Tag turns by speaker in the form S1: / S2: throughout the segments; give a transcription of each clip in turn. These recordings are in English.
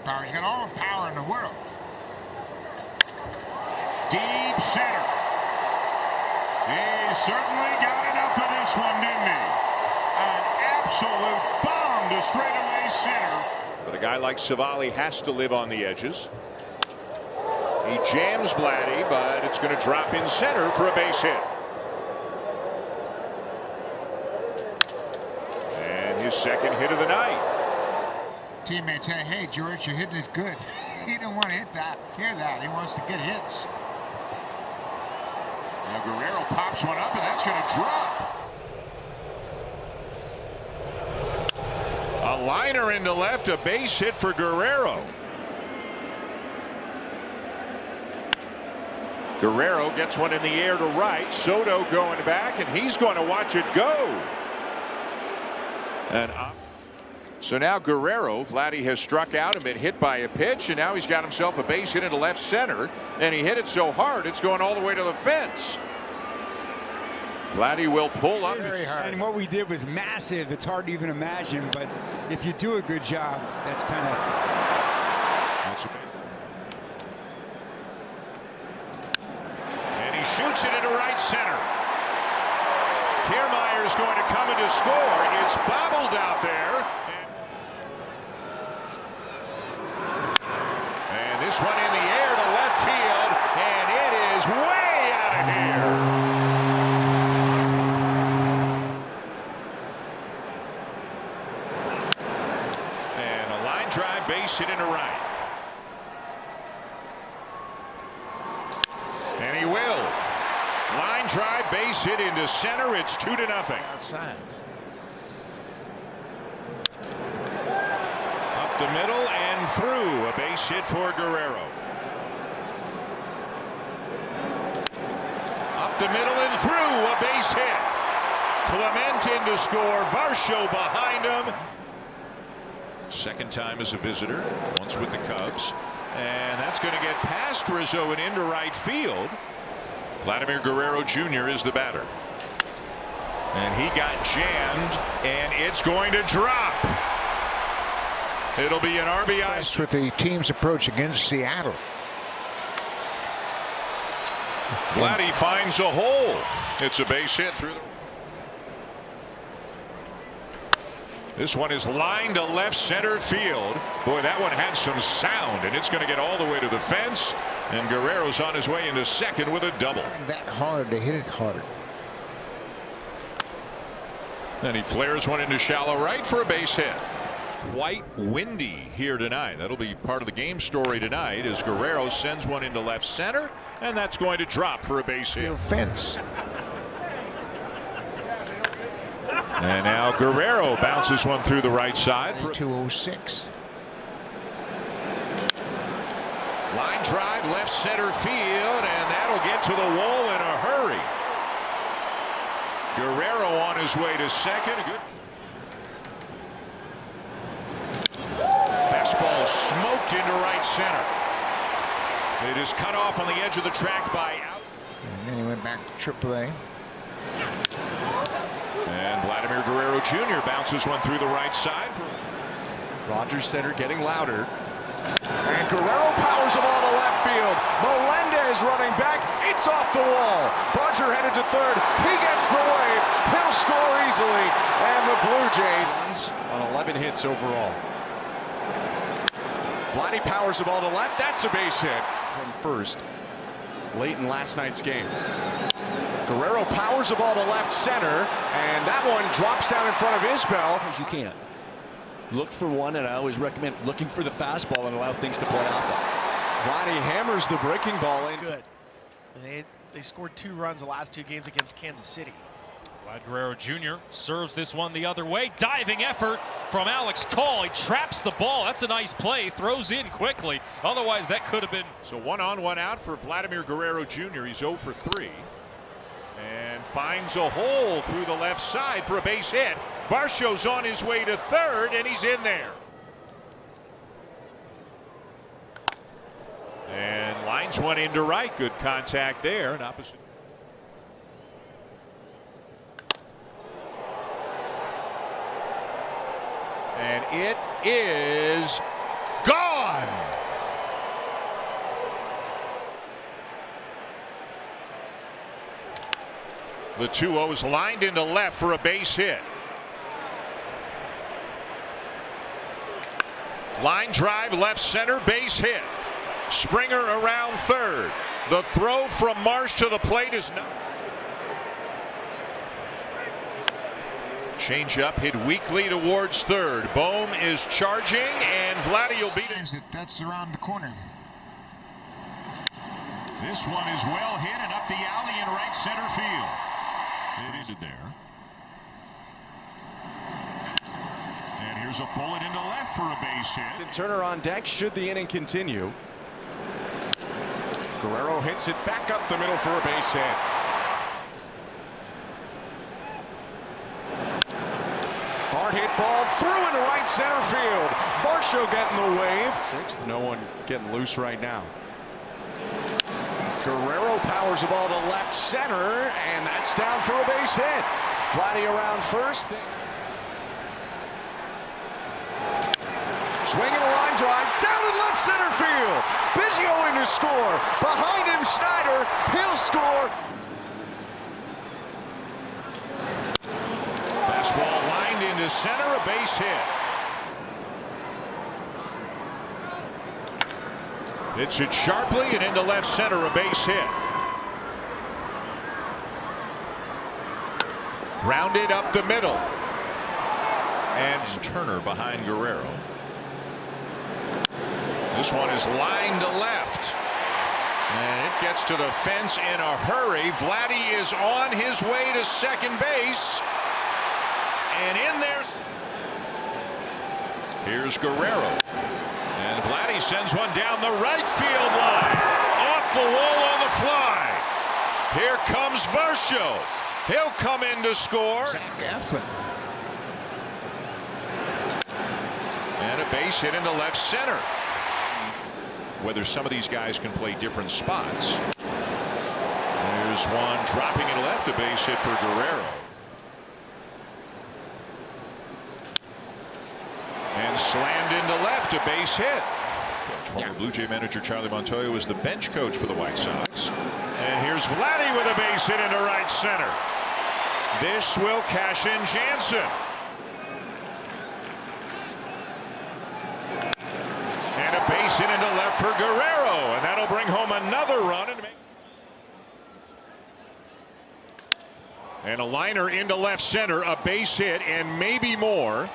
S1: power. He's got all the power in the world. Deep center. He certainly got enough of this one, didn't he? An absolute bomb to straightaway center.
S2: But a guy like Savali has to live on the edges. He jams Vladdy, but it's going to drop in center for a base hit. And his second hit of the night.
S1: Teammates say, hey, George, you're hitting it good. He didn't want to hear that. He wants to get hits. Now Guerrero pops one up, and that's going to drop.
S2: A liner into left, a base hit for Guerrero. Guerrero gets one in the air to right. Soto going back, and he's going to watch it go. And up. So now Guerrero, Vladdy has struck out and been hit by a pitch, and now he's got himself a base hit into left center, and he hit it so hard it's going all the way to the fence. Vladdy will pull up.
S3: Very hard. And what we did was massive. It's hard to even imagine, but if you do a good job, that's kind of.
S2: That's a bit. And he shoots it into right center. Kiermaier's going to come in to score. It's bobbled out there. And this one in the air to left field, and it is way out of here. Drive base hit into right. And he will. Line drive base hit into center. It's 2-0.
S1: Outside.
S2: Up the middle and through. A base hit for Guerrero. Up the middle and through. A base hit. Clement in to score. Varsho behind him. Second time as a visitor, once with the Cubs, and that's going to get past Rizzo and into right field. Vladimir Guerrero Jr. is the batter, and he got jammed, and it's going to drop. It'll be an RBI.
S1: With the team's approach against Seattle.
S2: Vladdy finds a hole. It's a base hit through the. This one is lined to left center field. Boy, that one had some sound, and it's going to get all the way to the fence. And Guerrero's on his way into second with a double.
S1: That hard to hit it hard.
S2: Then he flares one into shallow right for a base hit. Quite windy here tonight. That'll be part of the game story tonight as Guerrero sends one into left center, and that's going to drop for a base hit.
S1: Fence.
S2: And now Guerrero bounces one through the right side for
S1: 206.
S2: Line drive left center field, and that'll get to the wall in a hurry. Guerrero on his way to second. Good. Fastball smoked into right center. It is cut off on the edge of the track by out.
S1: And then he went back to AAA.
S2: And Vladimir Guerrero Jr. bounces one through the right side.
S4: Rogers center getting louder. And Guerrero powers the ball to left field. Melendez running back. It's off the wall. Barger headed to third. He gets the wave. He'll score easily. And the Blue Jays on 11 hits overall. Vladdy powers the ball to left. That's a base hit from first late in last night's game. Guerrero powers the ball to left center, and that one drops down in front of Isbell.
S5: As you can. Look for one, and I always recommend looking for the fastball and allow things to play off that.
S4: Vladdy hammers the breaking ball in.
S6: Good. They scored 2 runs the last 2 games against Kansas City.
S7: Vlad Guerrero Jr. serves this one the other way. Diving effort from Alex Call. He traps the ball. That's a nice play. Throws in quickly. Otherwise, that could have been.
S2: So 1 on, 1 out for Vladimir Guerrero Jr. He's 0 for 3. And finds a hole through the left side for a base hit. Varsho's on his way to third, and he's in there. And lines one into right. Good contact there. An opposite. And it is gone. The 2-0 is lined into left for a base hit. Line drive left center, base hit. Springer around third. The throw from Marsh to the plate is not. Change up hit weakly towards third. Bohm is charging, and Vladdy will beat it.
S1: That's around the corner. This one is well hit and up the alley in right center field. It is there. And here's a bullet into left for a base hit.
S4: Turner on deck should the inning continue. Guerrero hits it back up the middle for a base hit. Hard hit ball through into right center field. Varsho getting the wave. Sixth, no one getting loose right now. Guerrero powers the ball to left center, and that's down for a base hit. Vladdy around first. Swinging a line drive down in left center field. Biggio in to score. Behind him, Snyder. He'll score.
S2: Fastball lined into center, a base hit. Hits it sharply and into left center, a base hit. Rounded up the middle. And Turner behind Guerrero. This one is lined to left. And it gets to the fence in a hurry. Vladdy is on his way to second base. And in there. Here's Guerrero. And Vladdy sends one down the right field line. Off the wall on the fly. Here comes Varsho. He'll come in to score. And a base hit into left center. Whether some of these guys can play different spots. There's one dropping in left, a base hit for Guerrero. And slammed into left, a base hit. Former Blue Jay manager Charlie Montoya was the bench coach for the White Sox. And here's Vladdy with a base hit into right center. This will cash in Jansen. And a base hit into left for Guerrero, and that'll bring home another run. And a liner into left center, a base hit, and maybe more.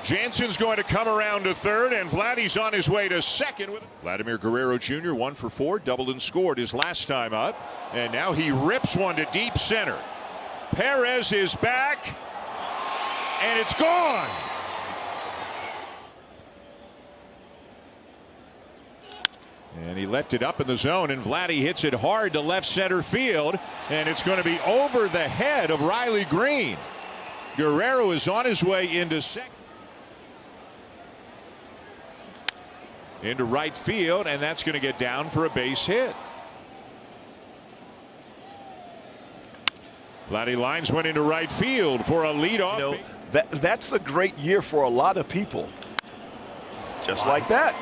S2: Jansen's going to come around to third, and Vladdy's on his way to second. Vladimir Guerrero Jr. 1 for 4, doubled and scored his last time up, and now he rips one to deep center. Perez is back, and it's gone. And he left it up in the zone, and Vladdy hits it hard to left center field, and it's going to be over the head of Riley Green. Guerrero is on his way into second. Into right field, and that's going to get down for a base hit. Vladdy lines went into right field for a leadoff.
S8: You know, that's a great year for a lot of people. Just like that.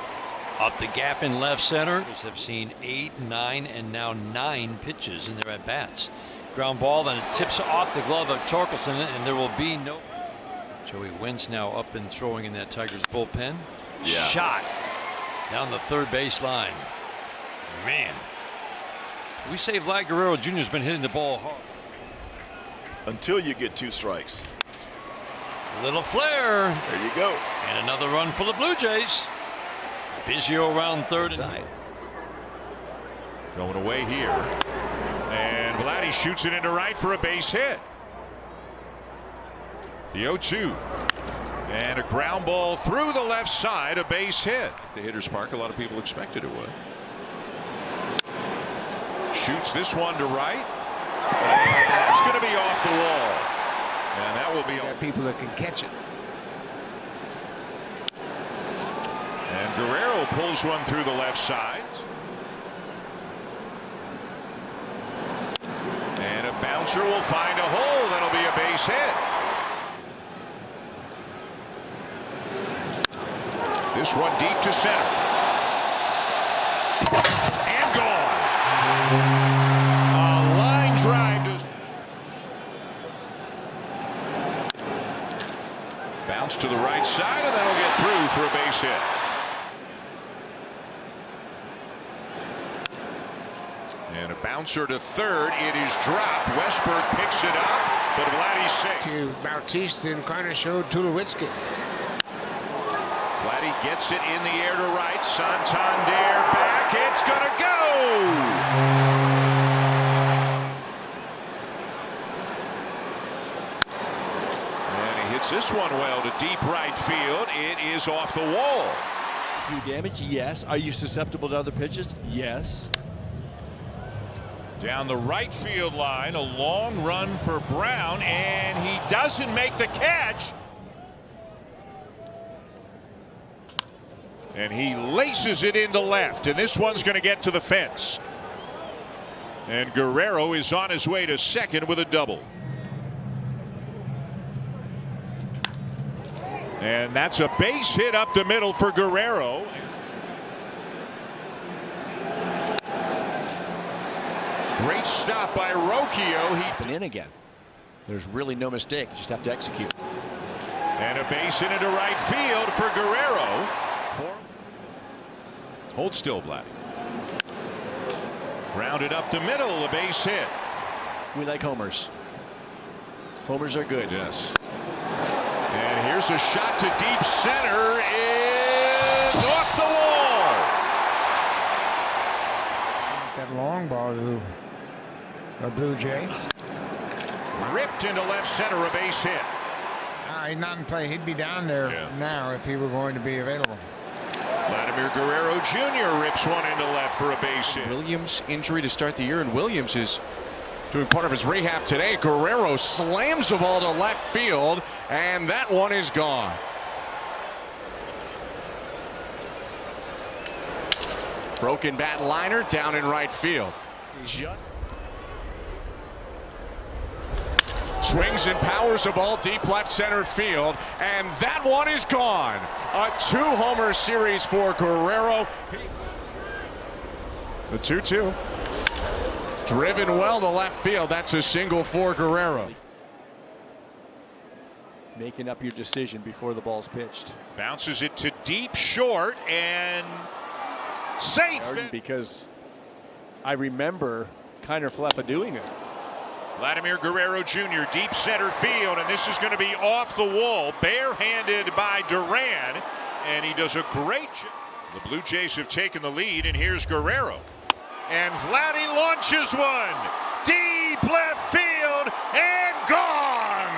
S9: Up the gap in left center. Have seen 8, 9, and now 9 pitches in their at-bats. Ground ball, then it tips off the glove of Torkelson, and there will be no. Joey Wentz now up and throwing in that Tigers bullpen. Yeah. Shot down the third base line. Man, we say Vlad Guerrero Jr. has been hitting the ball hard.
S8: Until you get 2 strikes.
S9: A little flare.
S8: There you go.
S9: And another run for the Blue Jays. Biggio around third.
S2: Going away here. And Vladdy shoots it into right for a base hit. The 0-2. And a ground ball through the left side, a base hit. The hitter's park, a lot of people expected it would. Shoots this one to right. And that's going to be off the wall. And that will be on.
S3: People that can catch it.
S2: And Guerrero pulls one through the left side. And a bouncer will find a hole. That'll be a base hit. This one deep to center. And gone. A line drive. Gets to the right side, and that'll get through for a base hit. And a bouncer to third. It is dropped. Westberg picks it up, but Vladdy's safe.
S10: To Bautista and kind of showed Tulowitzki.
S2: Vladdy gets it in the air to right. Santander back. It's going to go. This one well to deep right field. It is off the wall.
S5: Do damage? Yes. Are you susceptible to other pitches? Yes.
S2: Down the right field line, a long run for Brown, and he doesn't make the catch. And he laces it into left, and this one's going to get to the fence. And Guerrero is on his way to second with a double. And that's a base hit up the middle for Guerrero. Great stop by Rocchio.
S5: In again. There's really no mistake. You just have to execute.
S2: And a base hit into right field for Guerrero. Hold still, Vlad. Grounded up the middle, a base hit.
S5: We like homers. Homers are good.
S2: Yes. And here's a shot to deep center. It's off the wall.
S10: That long ball to a Blue Jay.
S2: Ripped into left center, a base hit.
S10: He's not in play. He'd be down there now if he were going to be available.
S2: Vladimir Guerrero Jr. rips one into left for a base hit.
S4: Williams injury to start the year, and Williams is doing part of his rehab today. Guerrero slams the ball to left field, and that one is gone. Broken bat liner down in right field. Swings and powers the ball deep left center field, and that one is gone. A two-homer series for Guerrero. The 2-2. Driven well to left field. That's a single for Guerrero.
S5: Making up your decision before the ball's pitched.
S2: Bounces it to deep short and safe.
S5: Because I remember Kiner Falefa doing it.
S2: Vladimir Guerrero Jr. deep center field, and this is going to be off the wall, barehanded by Duran, and he does a great job. The Blue Jays have taken the lead, and here's Guerrero. And Vladdy launches one. Deep left field and gone.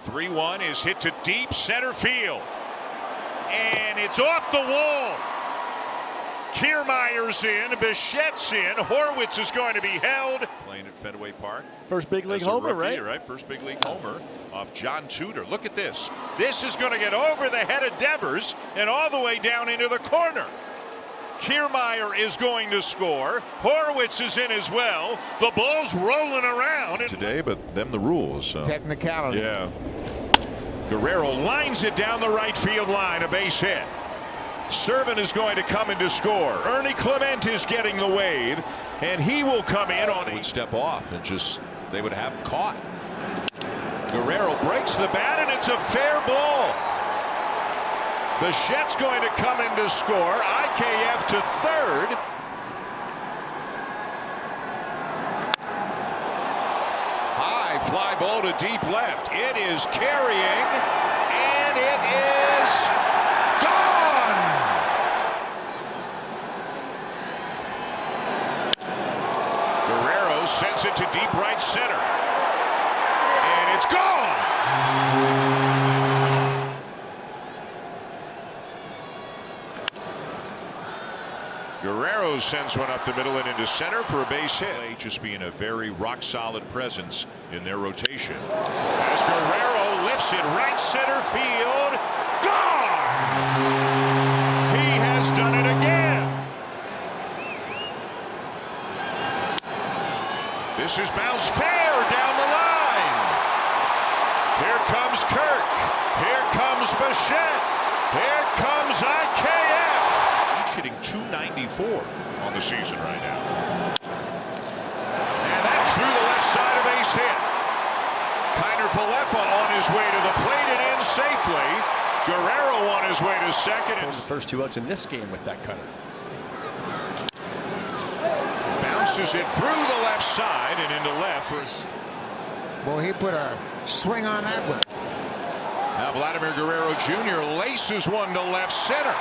S2: "3-1 is hit to deep center field. And it's off the wall. Kiermaier's in, Bichette's in, Horwitz is going to be held. Playing at Fenway Park.
S5: First big league homer,
S2: rookie, right? First big league homer off John Tudor. Look at this. This is going to get over the head of Devers and all the way down into the corner. Kiermaier is going to score. Horwitz is in as well. The ball's rolling around. Today, but them the rules. So.
S10: Technicality.
S2: Yeah. Guerrero lines it down the right field line, a base hit. Servant is going to come in to score. Ernie Clement is getting the wave, and he will come in on it. Would step off and just, they would have him caught. Guerrero breaks the bat, and it's a fair ball. Bichette's going to come in to score. IKF to third. High fly ball to deep left. It is carrying, and it is gone. Guerrero sends it to deep right center, and it's gone. Guerrero sends one up the middle and into center for a base hit. Just being a very rock-solid presence in their rotation. As Guerrero lifts it right center field. Gone! He has done it again. This is bounced fair down the line. Here comes Kirk. Here comes Bichette. Here comes IKF. Hitting .294 on the season right now. And that's through the left side base hit. Kiner Falefa on his way to the plate and in safely. Guerrero on his way to second.
S5: The first 2 outs in this game with that cutter.
S2: Bounces it through the left side and into left.
S10: Well, he put a swing on that one.
S2: Now Bladimer Guerrero Jr. laces one to left center.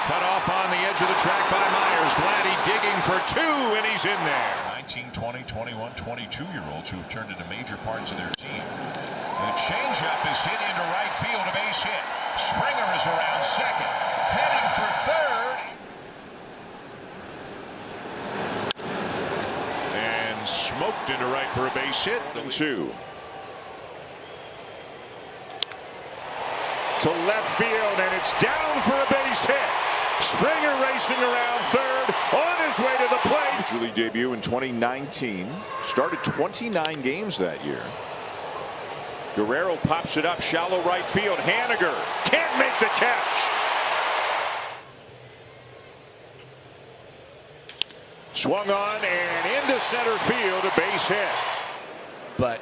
S2: Cut off on the edge of the track by Myers. Vladdy digging for 2, and he's in there.
S1: 19, 20, 21, 22-year-olds who have turned into major parts of their team. The changeup is hit into right field, a base hit. Springer is around second, heading for third.
S2: And smoked into right for a base hit. 2. To left field, and it's down for a base hit. Springer racing around third, on his way to the plate.
S8: Major League debut in 2019. Started 29 games that year.
S2: Guerrero pops it up, shallow right field. Haniger can't make the catch. Swung on and into center field, a base hit.
S5: But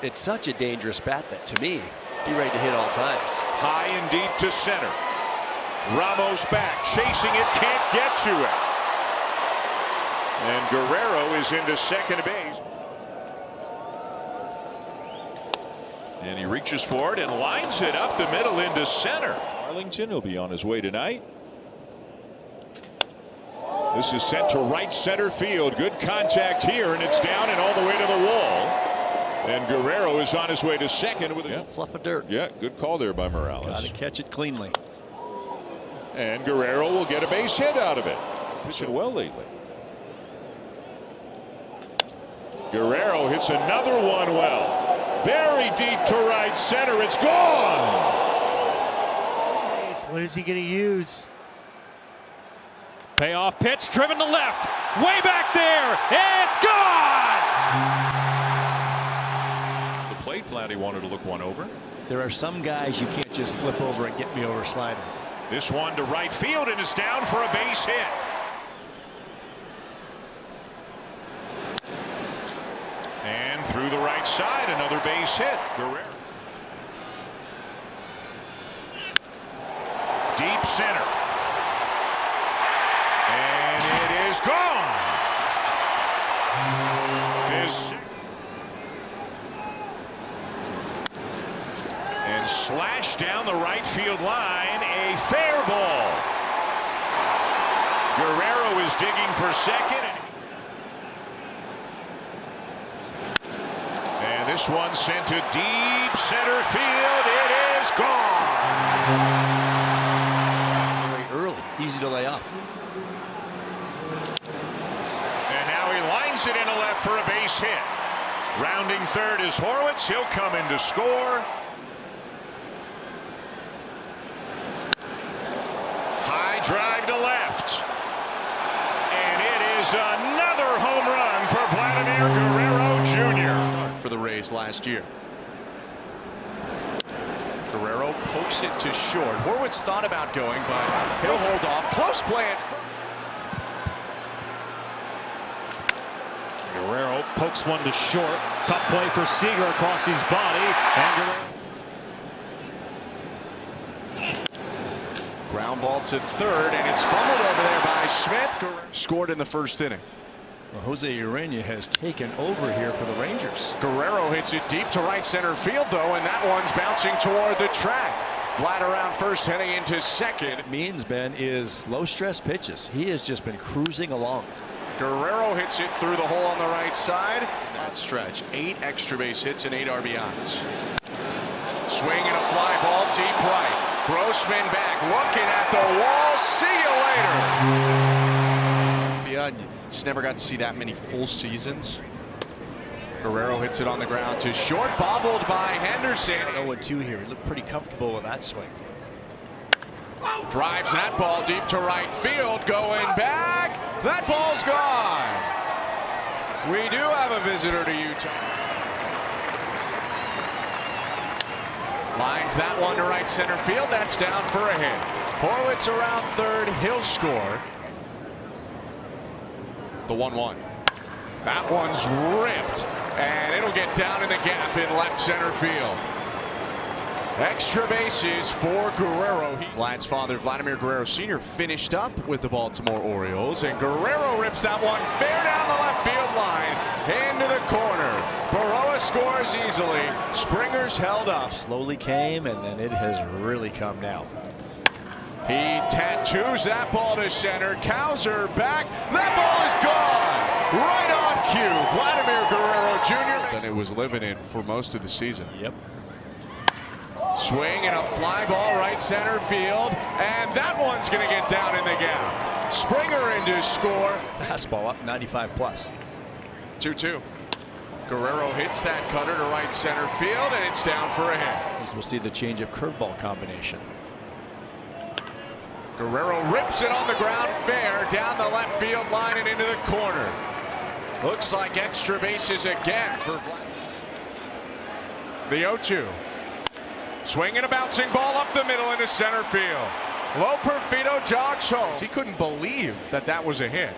S5: it's such a dangerous bat that, to me, be ready to hit all times.
S2: High and deep to center. Ramos back, chasing it, can't get to it. And Guerrero is into second base. And he reaches for it and lines it up the middle into center. Arlington will be on his way tonight. This is sent to right center field. Good contact here, and it's down and all the way to the wall. And Guerrero is on his way to second with a
S5: fluff of dirt.
S2: Yeah, good call there by Morales.
S5: Got to catch it cleanly.
S2: And Guerrero will get a base hit out of it. Pitching well lately. Guerrero hits another one well. Very deep to right center. It's gone.
S6: What is he going to use?
S7: Payoff pitch, driven to left. Way back there. It's gone!
S2: The plate, Vladdy wanted to look one over.
S5: There are some guys you can't just flip over and get me over slider.
S2: This one to right field and is down for a base hit. And through the right side, another base hit. Guerrero. Deep center. And it is gone. And slashed down the right field line. A fair ball. Guerrero is digging for second. And this one sent to deep center field. It is gone.
S5: Very early. Easy to lay off.
S2: And now he lines it into left for a base hit. Rounding third is Horwitz. He'll come in to score. High drive to left. And it is another home run for Bladimer Guerrero Jr.
S4: For the Rays last year. Guerrero pokes it to short. Horwitz thought about going, but he'll hold off. Close play at first.
S7: Guerrero pokes one to short. Tough play for Seager across his body. And
S4: Ground ball to third, and it's fumbled over there by Smith. Guerrero scored in the first inning.
S5: Well, Jose Urena has taken over here for the Rangers.
S4: Guerrero hits it deep to right center field, though, and that one's bouncing toward the track. Vlad around first, heading into second.
S5: What it means, Ben, is low-stress pitches. He has just been cruising along.
S4: Guerrero hits it through the hole on the right side. That stretch, 8 extra base hits and 8 RBIs. Swing and a fly ball deep right. Grossman back, looking at the wall. See you later. Just never got to see that many full seasons. Guerrero hits it on the ground to short, bobbled by Henderson.
S5: 0-2 here. He looked pretty comfortable with that swing.
S4: Drives that ball deep to right field, going back. That ball's gone. We do have a visitor to Utah. Lines that one to right center field. That's down for a hit. Horwitz around third. He'll score. The 1-1. That one's ripped
S2: and it'll get down in the gap in left center field. Extra bases for Guerrero. Vlad's father, Vladimir Guerrero Sr., finished up with the Baltimore Orioles, and Guerrero rips that one fair down the left field line into the corner. Baroa scores easily. Springer's held up.
S5: Slowly came, and then it has really come now.
S2: He tattoos that ball to center. Cowser back. That ball is gone. Right on cue. Vladimir Guerrero Jr. Than it was living in for most of the season.
S5: Yep.
S2: Swing and a fly ball right center field, and that one's going to get down in the gap. Springer in to score.
S5: Fastball up 95 plus.
S2: 2-2. Guerrero hits that cutter to right center field, and it's down for a hit.
S5: We'll see the change-up curveball combination.
S2: Guerrero rips it on the ground fair down the left field line and into the corner. Looks like extra bases again for the 0-2. Swinging a bouncing ball up the middle into center field. Loperfido jogs home. He couldn't believe that that was a hit.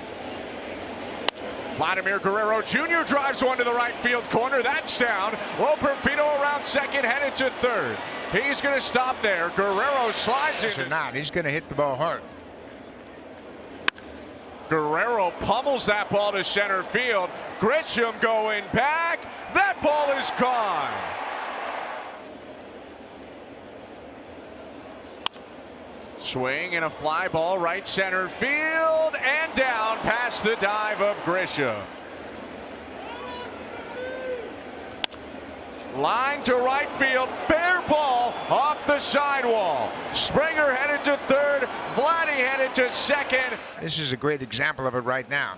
S2: Vladimir Guerrero Jr. drives one to the right field corner. That's down. Loperfido around second, headed to third. He's going to stop there. Guerrero slides in.
S10: Or not, he's going to hit the ball hard.
S2: Guerrero pummels that ball to center field. Grisham going back. That ball is gone. Swing and a fly ball right center field and down past the dive of Grisham. Line to right field, fair ball off the sidewall. Springer headed to third, Vladdy headed to second.
S10: This is a great example of it right now.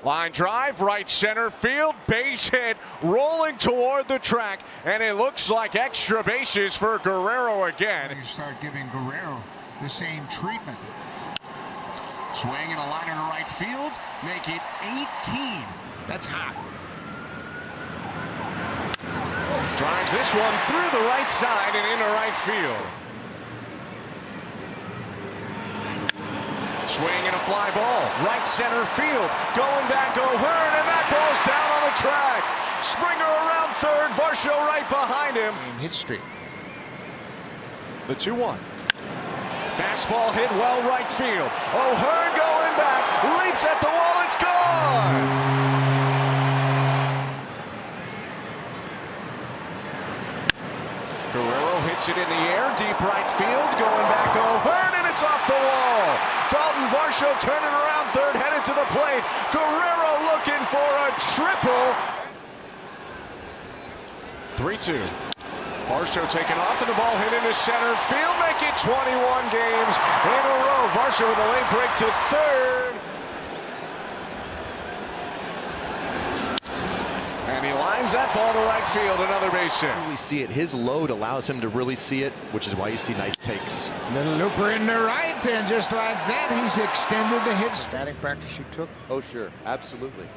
S2: Line drive, right center field, base hit, rolling toward the track, and it looks like extra bases for Guerrero again.
S10: You start giving Guerrero the same treatment.
S1: Swing and a liner to right field, make it 18.
S10: That's hot.
S2: Drives this one through the right side and into right field. Swing and a fly ball, right center field, going back O'Hearn, and that ball's down on the track. Springer around third, Varsho right behind him.
S10: Hit streak.
S2: The 2-1. Fastball hit well right field. O'Hearn going back, leaps at the wall, it's gone. Guerrero hits it in the air, deep right field, going back O'Hearn, and it's off the wall. Dalton Varsho turning around third, headed to the plate. Guerrero looking for a triple. 3-2. Varsho taken off, and the ball hit into center field, make it 21 games in a row. Varsho with a late break to third. And he lines that ball to right field, another base hit.
S5: Really see it. His load allows him to really see it, which is why you see nice takes.
S10: Little looper in the right, and just like that, he's extended the hit. Static practice he took.
S5: Oh, sure. Absolutely.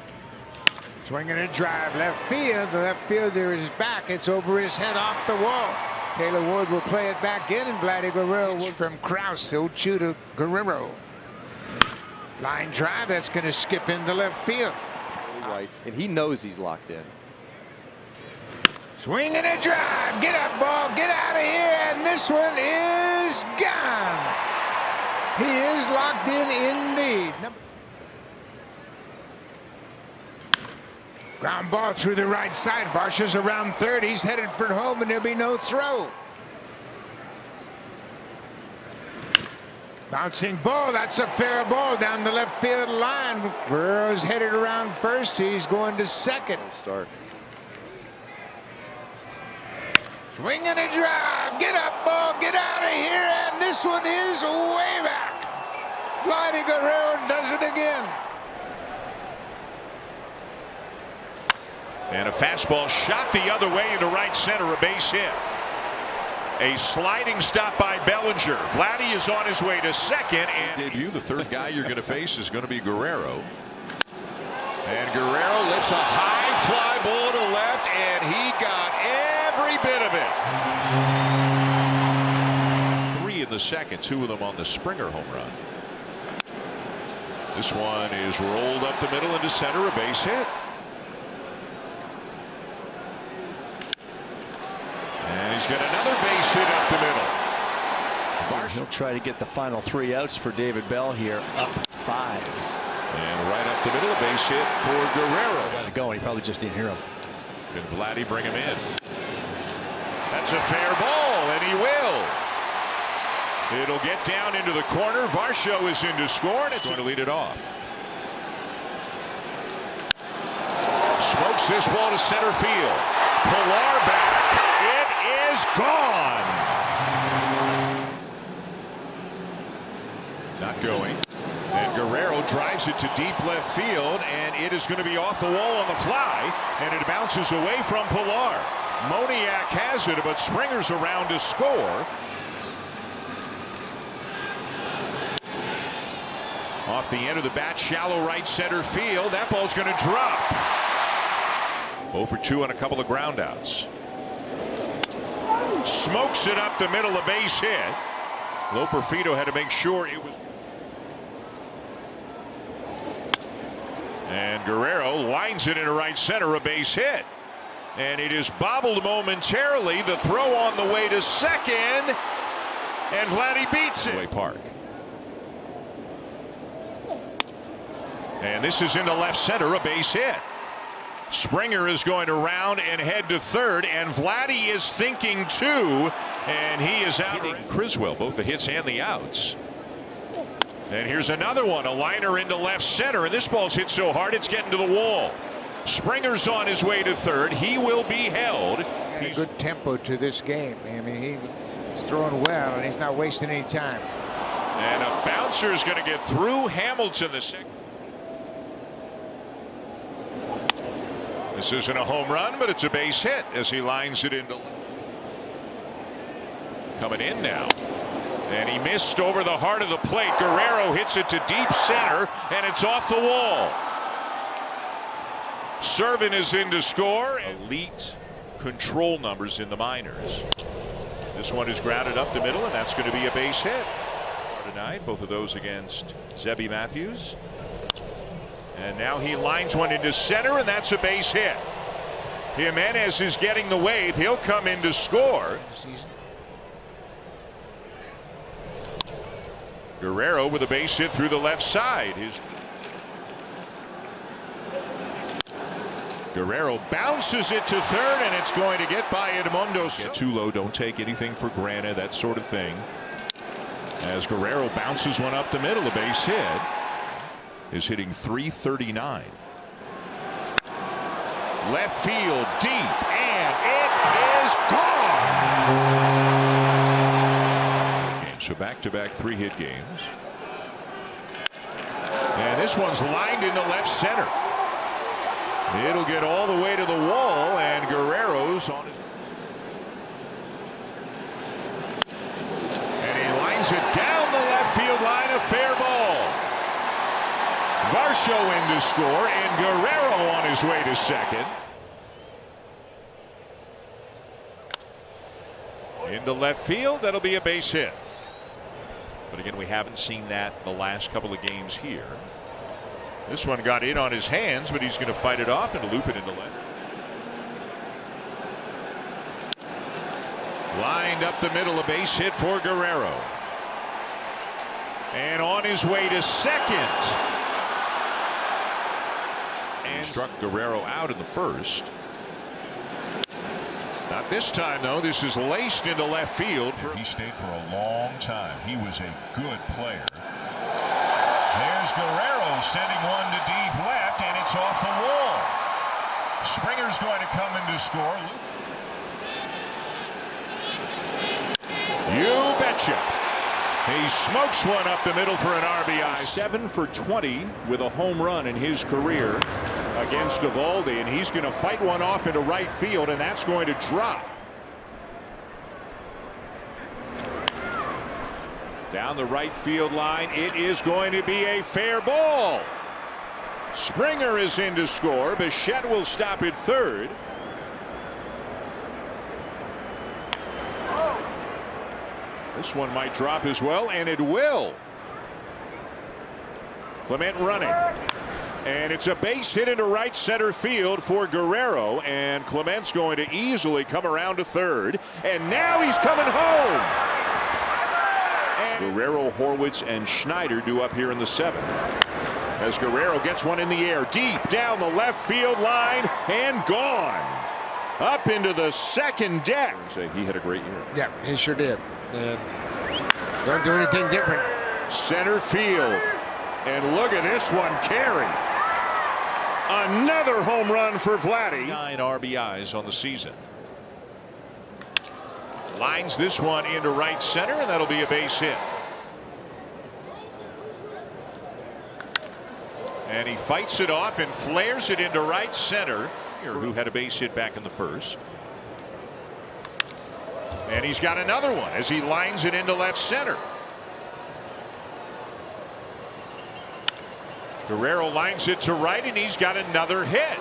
S10: Swinging a drive, left field. The left fielder is back. It's over his head off the wall. Taylor Ward will play it back in, and Vladdy Guerrero will from Krause. 0-2 to Guerrero. Line drive, that's going to skip into left field.
S5: Rights, and he knows he's locked in.
S10: Swing and a drive. Get up, ball. Get out of here. And this one is gone. He is locked in indeed. Ground ball through the right side. Varsho's around third. He's headed for home, and there'll be no throw. Bouncing ball. That's a fair ball down the left field line. Guerrero's headed around first. He's going to second.
S5: Start.
S10: Swing and a drive. Get up, ball. Get out of here. And this one is way back. Vladdy Guerrero does it again.
S2: And a fastball shot the other way into right center, a base hit. A sliding stop by Bellinger. Vladdy is on his way to second. And
S1: Debut, the third guy you're going to face is going to be Guerrero. And Guerrero lifts a high fly ball to left, and he got every bit of it. 3 in the second, 2 of them on the Springer home run. This one is rolled up the middle into center, a base hit.
S2: He's got another base hit up the middle.
S5: He'll try to get the final 3 outs for David Bell here, up 5.
S2: And right up the middle, a base hit for Guerrero.
S5: Got it going. He probably just didn't hear him.
S2: Can Vladdy bring him in? That's a fair ball, and he will. It'll get down into the corner. Varsho is in to score, and it's going to lead it off. Smokes this ball to center field. Pilar back. It is gone. Not going. And Guerrero drives it to deep left field, and it is going to be off the wall on the fly, and it bounces away from Pilar. Moniak has it, but Springer's around to score. Off the end of the bat, shallow right center field. That ball's going to drop. 0 for 2 on a couple of groundouts. Smokes it up the middle, a base hit. Loperfido had to make sure it was. And Guerrero lines it into right center, a base hit. And it is bobbled momentarily. The throw on the way to second. And Vladdy beats it. Park. And this is into left center, a base hit. Springer is going to round and head to third, and Vladdy is thinking too, and he is out. Criswell, both the hits and the outs. And here's another one, a liner into left center, and this ball's hit so hard it's getting to the wall. Springer's on his way to third. He will be held.
S10: He's good tempo to this game. I mean, he's throwing well, and he's not wasting any time.
S2: And a bouncer is going to get through Hamilton the second. This isn't a home run, but it's a base hit as he lines it into. Coming in now. And he missed over the heart of the plate. Guerrero hits it to deep center, and it's off the wall. Servin is in to score. Elite control numbers in the minors. This one is grounded up the middle, and that's going to be a base hit. Tonight, both of those against Zebby Matthews. And now he lines one into center, and that's a base hit. Jimenez is getting the wave. He'll come in to score. Guerrero with a base hit through the left side. Guerrero bounces it to third, and it's going to get by Edmundo. Get too low, don't take anything for granted, that sort of thing. As Guerrero bounces one up the middle, a base hit. Is hitting .339. Left field deep, and it is gone. So back-to-back 3-hit games. And this one's lined into left center. It'll get all the way to the wall, and Guerrero's on his. And he lines it down the left field line, a fair ball. Varsho in to score, and Guerrero on his way to second. Into left field, that'll be a base hit. But again, we haven't seen that the last couple of games here. This one got in on his hands, but he's going to fight it off and loop it into left. Lined up the middle, a base hit for Guerrero. And on his way to second. And struck Guerrero out in the first. Not this time, though. This is laced into left field.
S1: He stayed for a long time. He was a good player. There's Guerrero sending one to deep left, and it's off the wall. Springer's going to come in to score.
S2: You betcha. He smokes one up the middle for an RBI. 7 for 20 with a home run in his career against Eovaldi, and he's going to fight one off into right field, and that's going to drop. Down the right field line, it is going to be a fair ball. Springer is in to score. Bichette will stop at third. This one might drop as well, and it will. Clement running. And it's a base hit into right center field for Guerrero, and Clement's going to easily come around to third, and now he's coming home. And Guerrero, Horwitz, and Schneider due up here in the seventh. As Guerrero gets one in the air, deep down the left field line, and gone. Up into the second deck. He had a great year.
S10: Yeah, he sure did. Don't do anything different.
S2: Center field. And look at this one carry. Another home run for Vladdy. 9 RBIs on the season. Lines this one into right center, and that'll be a base hit. And he fights it off and flares it into right center, who had a base hit back in the first. And he's got another one as he lines it into left center. Guerrero lines it to right, and he's got another hit.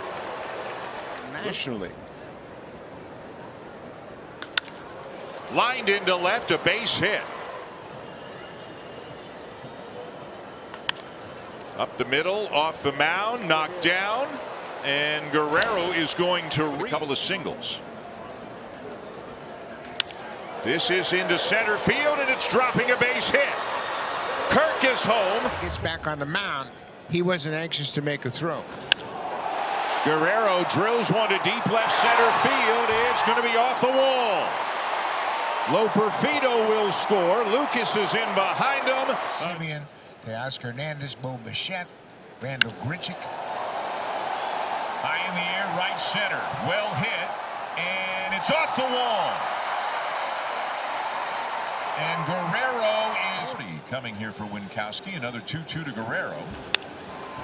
S10: Nationally.
S2: Lined into left, a base hit. Up the middle, off the mound, knocked down, and Guerrero is going to a couple of singles. This is into center field, and it's dropping a base hit. Kirk is home.
S10: Gets back on the mound. He wasn't anxious to make a throw.
S2: Guerrero drills one to deep left center field. It's going to be off the wall. Loperfido will score. Lucas is in behind him.
S10: Simeon, Teoscar Hernandez, Bo Bichette, Randall Grichuk.
S1: High in the air, right center. Well hit. And it's off the wall. And Guerrero is coming here for Winkowski. Another 2-2 to Guerrero.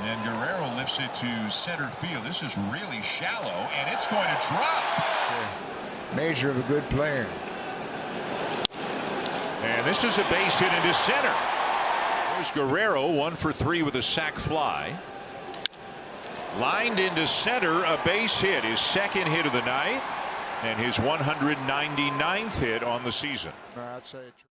S1: And Guerrero lifts it to center field. This is really shallow, and it's going to drop.
S10: Measure of a good player.
S2: And this is a base hit into center. There's Guerrero, 1 for 3 with a sac fly. Lined into center, a base hit. His second hit of the night, and his 199th hit on the season.
S10: I'd say